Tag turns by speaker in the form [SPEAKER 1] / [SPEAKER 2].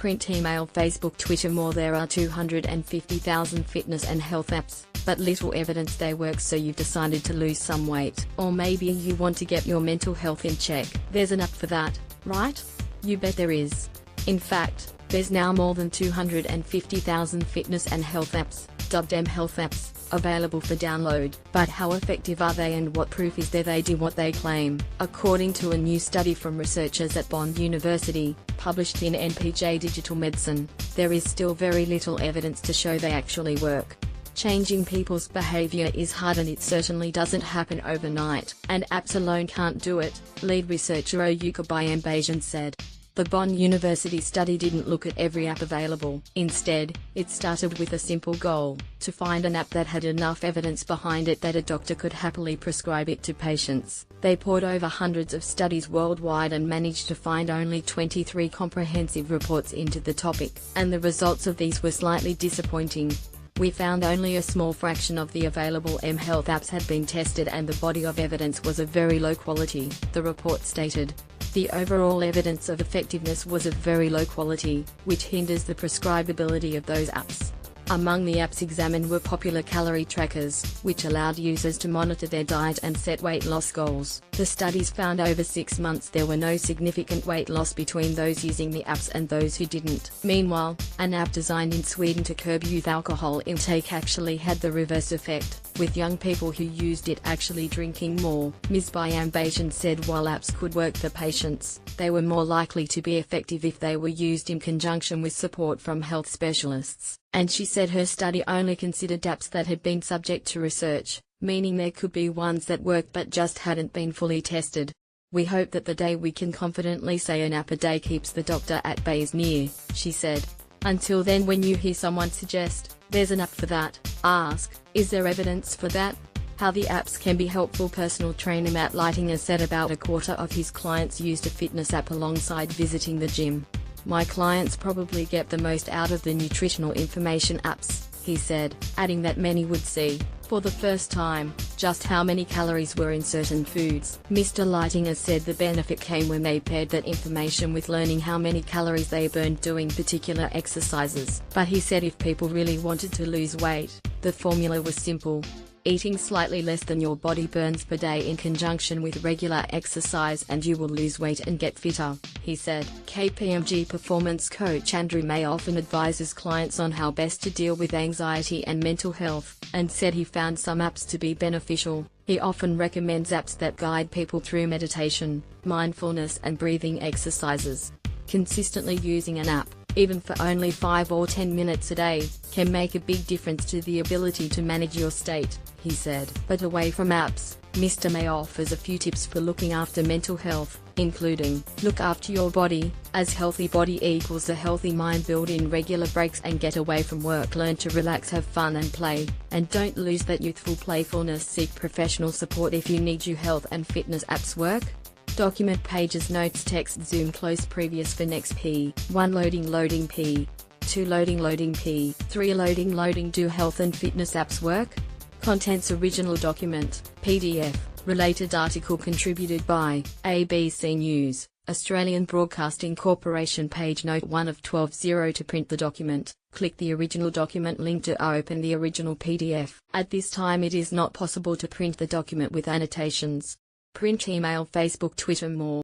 [SPEAKER 1] print, email, Facebook, Twitter more. There are 250,000 fitness and health apps, but little evidence they work, so you've decided to lose some weight. Or maybe you want to get your mental health in check. There's an app for that, right? You bet there is. In fact, there's now more than 250,000 fitness and health apps, dubbed mHealth apps, available for download. But how effective are they, and what proof is there they do what they claim? According to a new study from researchers at Bond University, published in NPJ Digital Medicine, there is still very little evidence to show they actually work. Changing people's behavior is hard, and it certainly doesn't happen overnight, and apps alone can't do it, lead researcher Oyuka Bayambajan said. The Bond University study didn't look at every app available. Instead, it started with a simple goal: to find an app that had enough evidence behind it that a doctor could happily prescribe it to patients. They pored over hundreds of studies worldwide and managed to find only 23 comprehensive reports into the topic, and the results of these were slightly disappointing. We found only a small fraction of the available mHealth apps had been tested, and the body of evidence was of very low quality, the report stated. The overall evidence of effectiveness was of very low quality, which hinders the prescribability of those apps. Among the apps examined were popular calorie trackers, which allowed users to monitor their diet and set weight loss goals. The studies found over 6 months there were no significant weight loss between those using the apps and those who didn't. Meanwhile, an app designed in Sweden to curb youth alcohol intake actually had the reverse effect, with young people who used it actually drinking more. Ms. Bayambajan said while apps could work for patients, they were more likely to be effective if they were used in conjunction with support from health specialists. And she said her study only considered apps that had been subject to research, meaning there could be ones that worked but just hadn't been fully tested. We hope that the day we can confidently say an app a day keeps the doctor at bay is near, she said. Until then, when you hear someone suggest, "There's an app for that," ask, "Is there evidence for that?" How the apps can be helpful. Personal trainer Matt Leitinger said about a quarter of his clients used a fitness app alongside visiting the gym. "My clients probably get the most out of the nutritional information apps," he said, adding that many would see, for the first time, just how many calories were in certain foods. Mr. Leitinger said the benefit came when they paired that information with learning how many calories they burned doing particular exercises. But he said if people really wanted to lose weight, the formula was simple: eating slightly less than your body burns per day in conjunction with regular exercise, and you will lose weight and get fitter, he said. KPMG performance coach Andrew May often advises clients on how best to deal with anxiety and mental health, and said he found some apps to be beneficial. He often recommends apps that guide people through meditation, mindfulness and breathing exercises. Consistently using an app, even for only 5 or 10 minutes a day, can make a big difference to the ability to manage your state, he said. But away from apps, Mr. May offers a few tips for looking after mental health, including: look after your body, as healthy body equals a healthy mind. Build in regular breaks and get away from work. Learn to relax, have fun and play, and don't lose that youthful playfulness. Seek professional support if you need. You health and fitness apps work? Document pages, notes, text, zoom, close, previous for next P1 loading P2 loading P3 loading. Do health and fitness apps work? Contents: original document, PDF, related article contributed by ABC News, Australian Broadcasting Corporation. Page note 1 of 12. To print the document, click the original document link to open the original PDF. At this time it is not possible to print the document with annotations. Print, email, Facebook, Twitter more.